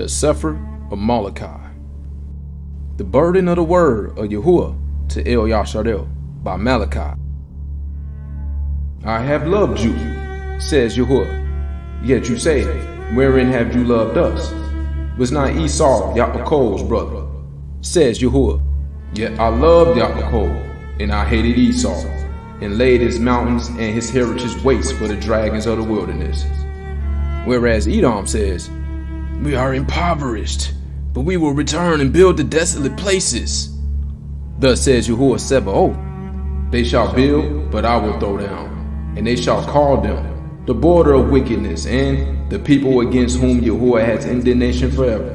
The Sefer of Malachi. The burden of the word of Yahuah to El Yasharel by Malachi. I have loved you, says Yahuah. Yet you say, wherein have you loved us? Was not Esau Yaakov's brother? Says Yahuah. Yet I loved Yaakov, and I hated Esau, and laid his mountains and his heritage waste for the dragons of the wilderness. Whereas Edom says, we are impoverished, but we will return and build the desolate places. Thus says Yahuah Sebaoth, they shall build, but I will throw down, and they shall call them the border of wickedness, and the people against whom Yahuah has indignation forever.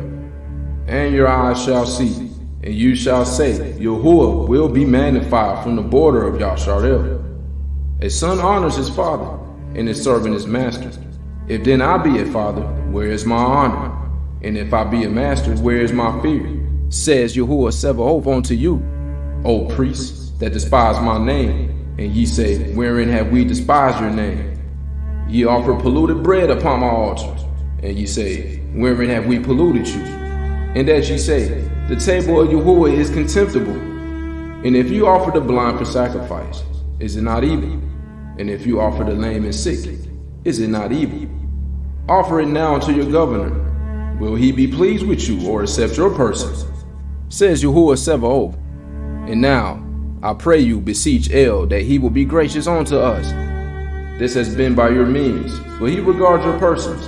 And your eyes shall see, and you shall say, Yahuah will be magnified from the border of Yasharel. A son honors his father, and his servant his master. If then I be a father, where is my honor? And if I be a master, where is my fear? Says Yahuah Sebaoth unto you, O priests that despise my name. And ye say, wherein have we despised your name? Ye offer polluted bread upon my altar. And ye say, wherein have we polluted you? And that ye say, the table of Yahuah is contemptible. And if you offer the blind for sacrifice, is it not evil? And if you offer the lame and sick, is it not evil? Offer it now unto your governor. Will he be pleased with you or accept your person? Says Yahuah Sebaoth. And now, I pray you beseech El that he will be gracious unto us. This has been by your means, but he regards your persons.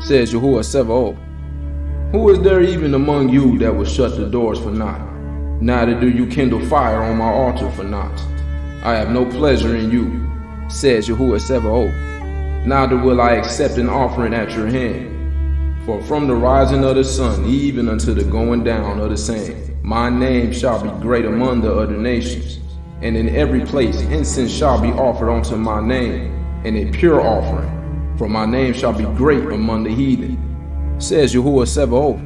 Says Yahuah Sebaoth. Who is there even among you that will shut the doors for naught? Neither do you kindle fire on my altar for naught. I have no pleasure in you, says Yahuah Sebaoth. Neither will I accept an offering at your hand. For from the rising of the sun, even unto the going down of the same, my name shall be great among the other nations. And in every place incense shall be offered unto my name, and a pure offering. For my name shall be great among the heathen, says Yahuah Sebaoth.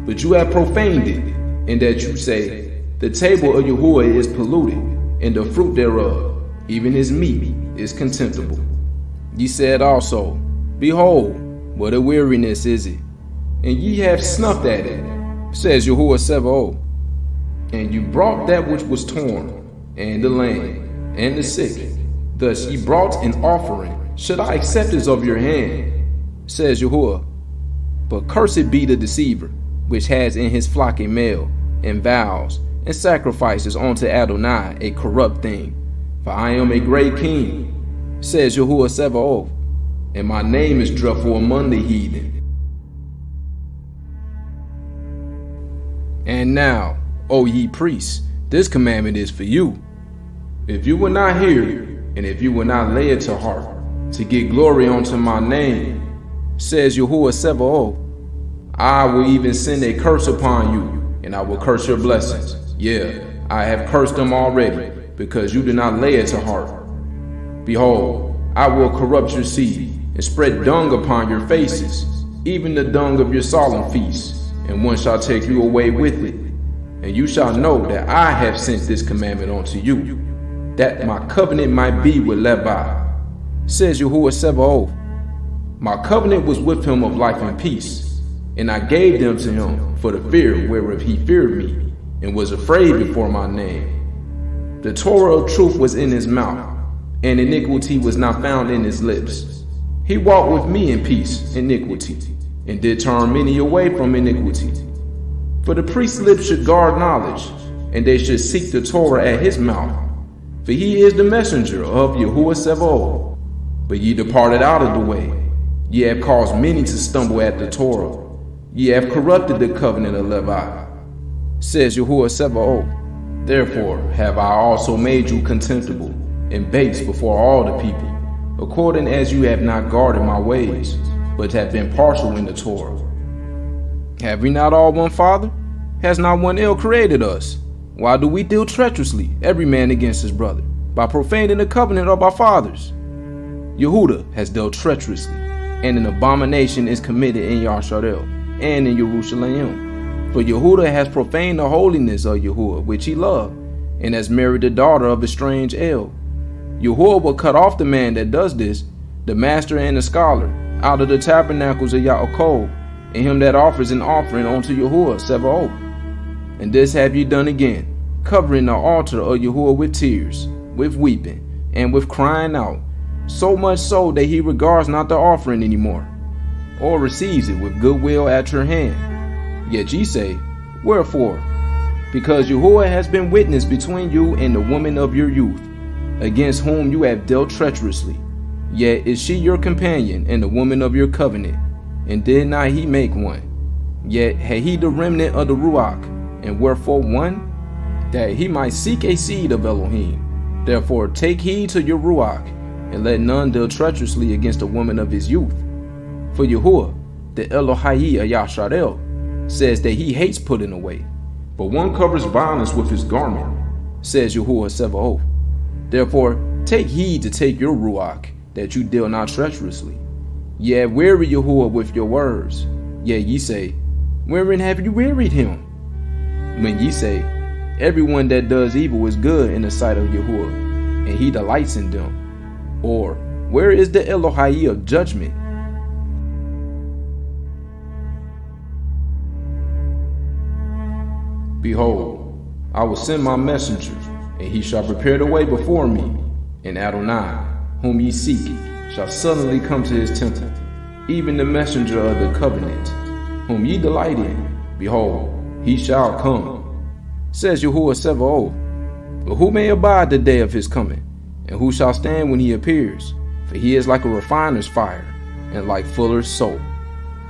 But you have profaned it, in that you say, the table of Yahuah is polluted, and the fruit thereof, even his meat, is contemptible. Ye said also, behold, what a weariness is it, and ye have snuffed at it, says Yahuah Sebaoth. And you brought that which was torn, and the lame, and the sick. Thus ye brought an offering. Should I accept this of your hand? Says Yahuah. But cursed be the deceiver, which has in his flock a male, and vows, and sacrifices unto Adonai a corrupt thing. For I am a great king, says Yahuah Sebaoth, and my name is dreadful among the heathen. And now, O ye priests, this commandment is for you. If you will not hear, and if you will not lay it to heart, to get glory unto my name, says Yahuah Sebaoth, I will even send a curse upon you, and I will curse your blessings. Yeah, I have cursed them already, because you do not lay it to heart. Behold, I will corrupt your seed, and spread dung upon your faces, even the dung of your solemn feasts, and one shall take you away with it. And you shall know that I have sent this commandment unto you, that my covenant might be with Levi, says Yahuah Sebaoth. My covenant was with him of life and peace, and I gave them to him for the fear whereof he feared me, and was afraid before my name. The Torah of truth was in his mouth, and iniquity was not found in his lips. He walked with me in peace, iniquity, and did turn many away from iniquity. For the priest's lips should guard knowledge, and they should seek the Torah at his mouth. For he is the messenger of Yahuah Sebaoth. But ye departed out of the way. Ye have caused many to stumble at the Torah. Ye have corrupted the covenant of Levi, says Yahuah Sebaoth. Therefore have I also made you contemptible and base before all the people, according as you have not guarded my ways, but have been partial in the Torah. Have we not all one Father? Has not one El created us? Why do we deal treacherously, every man against his brother, by profaning the covenant of our fathers? Yehudah has dealt treacherously, and an abomination is committed in Yasharel and in Jerusalem. For Yehudah has profaned the holiness of Yahuah, which he loved, and has married the daughter of a strange El. Yahuah will cut off the man that does this, the master and the scholar, out of the tabernacles of Yaakov, and him that offers an offering unto Yahuah Sabaoth. And this have ye done again, covering the altar of Yahuah with tears, with weeping, and with crying out, so much so that he regards not the offering anymore, or receives it with goodwill at your hand. Yet ye say, Wherefore? Because Yahuah has been witness between you and the woman of your youth, against whom you have dealt treacherously. Yet is she your companion and the woman of your covenant, and did not he make one? Yet had he the remnant of the Ruach, and wherefore one? That he might seek a seed of Elohim. Therefore take heed to your Ruach, and let none deal treacherously against the woman of his youth. For Yahuah, the Elohai of Yasharel, says that he hates putting away, but one covers violence with his garment, says Yahuah Sabaoth. Therefore take heed to take your Ruach, that you deal not treacherously. Ye have wearied Yahuah with your words. Yet ye say, Wherein have you wearied him? When ye say, Everyone that does evil is good in the sight of Yahuah, and he delights in them. Or, where is the Elohai of judgment? Behold, I will send my messenger, and he shall prepare the way before me, and Adonai, whom ye seek, shall suddenly come to his temple, even the messenger of the covenant, whom ye delight in. Behold, he shall come, says Yahuah Sabaoth. But who may abide the day of his coming, and who shall stand when he appears? For he is like a refiner's fire, and like fuller's soap.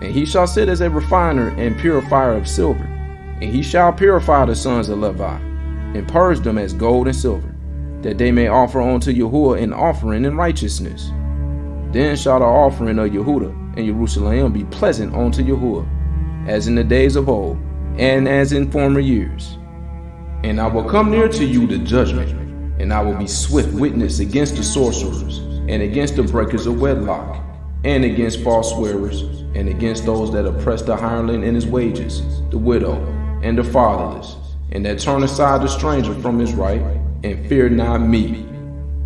And he shall sit as a refiner and purifier of silver, and he shall purify the sons of Levi, and purge them as gold and silver, that they may offer unto Yahuah an offering in righteousness. Then shall the offering of Yehudah and Jerusalem be pleasant unto Yahuah, as in the days of old, and as in former years. And I will come near to you to judgment, and I will be swift witness against the sorcerers, and against the breakers of wedlock, and against false swearers, and against those that oppress the hireling in his wages, the widow, and the fatherless, and that turn aside the stranger from his right, and fear not me,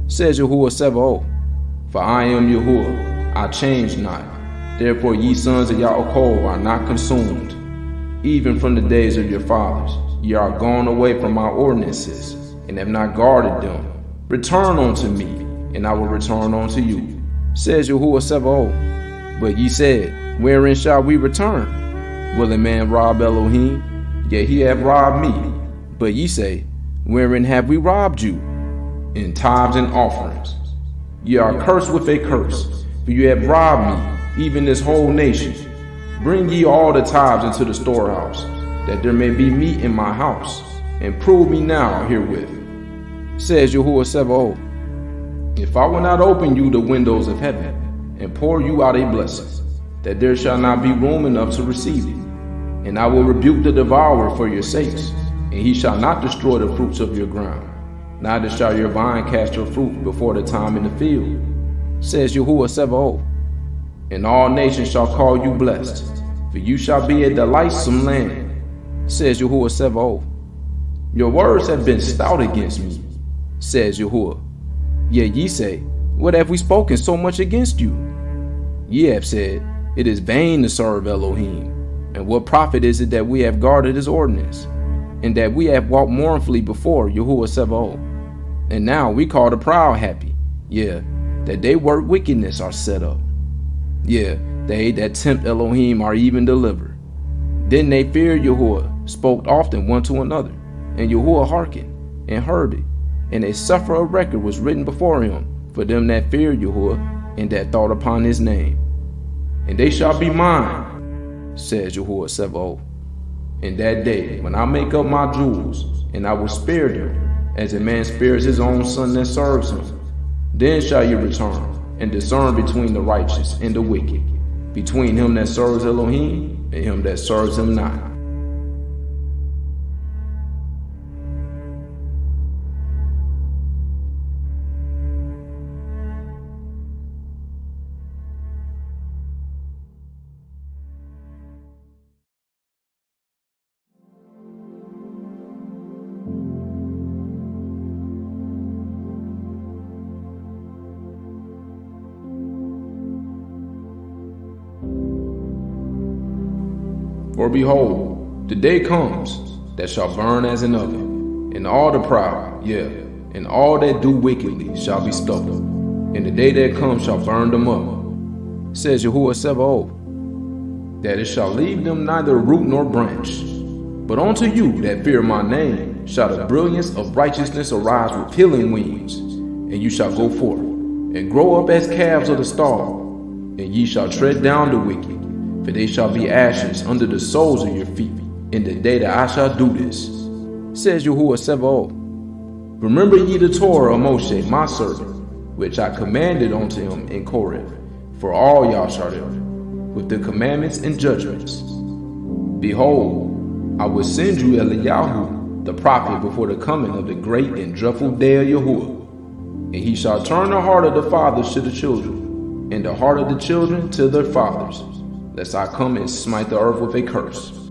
says Yahuah Sabaoth. For I am Yahuah, I change not. Therefore ye sons of Yaakov are not consumed. Even from the days of your fathers, ye are gone away from my ordinances, and have not guarded them. Return unto me, and I will return unto you, says Yahuah Sabaoth. But ye said, Wherein shall we return? Will a man rob Elohim? Yet he hath robbed me. But ye say, Wherein have we robbed you? In tithes and offerings. Ye are cursed with a curse, for you have robbed me, even this whole nation. Bring ye all the tithes into the storehouse, that there may be meat in my house, and prove me now herewith, says Yahuah Sabaoth. If I will not open you the windows of heaven, and pour you out a blessing, that there shall not be room enough to receive it, and I will rebuke the devourer for your sakes, and he shall not destroy the fruits of your ground, neither shall your vine cast your fruit before the time in the field, says Yahuah Sabaoth. And all nations shall call you blessed, for you shall be a delightsome land, says Yahuah Sabaoth. Your words have been stout against me, says Yahuah. Yet ye say, What have we spoken so much against you? Ye have said, It is vain to serve Elohim, and what profit is it that we have guarded his ordinance, and that we have walked mournfully before Yahuah Sabaoth? And now we call the proud happy, that they work wickedness are set up. They that tempt Elohim are even delivered. Then they feared Yahuah, spoke often one to another, and Yahuah hearkened, and heard it, and a suffer record was written before him for them that feared Yahuah, and that thought upon his name. And they shall be mine, says Yahuah Sabaoth, in that day when I make up my jewels, and I will spare them, as a man spares his own son that serves him. Then shall you return, and discern between the righteous and the wicked, between him that serves Elohim and him that serves him not. For behold, the day comes that shall burn as an oven, and all the proud, yea, and all that do wickedly shall be stubbled, and the day that comes shall burn them up, says Yahuah Sabaoth, that it shall leave them neither root nor branch. But unto you that fear my name shall the brilliance of righteousness arise with healing wings, and you shall go forth, and grow up as calves of the stall, and ye shall tread down the wicked, for they shall be ashes under the soles of your feet, in the day that I shall do this, says Yahuah Sabaoth. Remember ye the Torah of Moshe my servant, which I commanded unto him in Koreth, for all Yasharel, with the commandments and judgments. Behold, I will send you Eliyahu, the prophet, before the coming of the great and dreadful day of Yahuah. And he shall turn the heart of the fathers to the children, and the heart of the children to their fathers, lest I come and smite the earth with a curse.